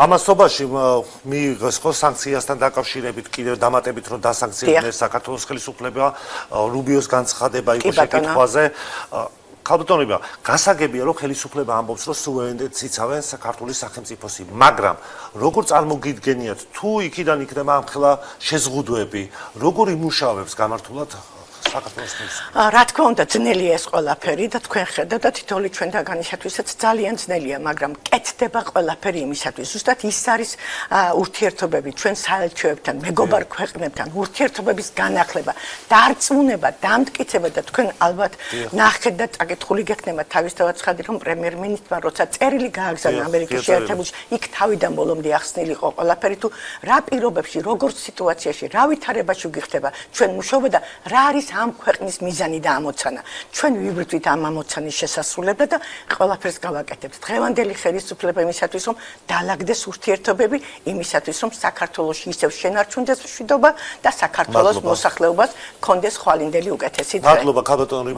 ამასობაში მიიღეს ხო სანქციასთან დაკავშირებით კიდევ დამატებით რომ დასანქციებდნენ საქართველოს ხელისუფლება რუბიოს განცხადება იყო შეკითხვაზე ქალბატონებია გასაგებია რომ ხელისუფლება ამბობს რომ სუვერენიტეტს იცავენ საქართველოს სახელმწიფოსი მაგრამ როგორ წარმოგიდგენიათ თუ იქიდან იქნება ამხელა შეზღუდვები როგორ იმუშავებს გამართულად რა თქმა უნდა ძნელია ეს ყველაფერი და თქვენ ხედავთ და თითოეული ჩვენთაგანისათვისაც ძალიან ძნელია მაგრამ კეთდება ყველაფერი იმისათვის ზუსტად ის არის ურთიერთობები ჩვენ საელჩოებთან მეგობარ ქვეყნებთან ურთიერთობების განახლება დარწმუნება დამტკიცება და თქვენ ალბათ ნახეთ და წაკითხული გექნება თავისთავად ცხადი რომ პრემიერ-მინისტრმა როცა წერილი გააგზავნა ამერიკის შეერთებულ იქ თავიდან ბოლომდე ახსნილი იყო ყველაფერი თუ რა პირობებში როგორ სიტუაციაში რა ვითარებაში გიხდება ჩვენ მუშაობა და რა არის ამ ქვეყნის მიზანი და ამოცანა. ჩვენ ვიბრუნდით ამ ამოცანის შესასრულებლად და ყველაფერს გავაკეთებთ. დღევანდელი ხელისუფლება იმისათვის რომ დაალაგდეს ურთიერთობები, იმისათვის რომ საქართველოში ისევ შენარჩუნდეს მშვიდობა და საქართველოს მოსახლეობას კონდეს ხვალინდელი უკეთესი დღე. მადლობა ქალბატონ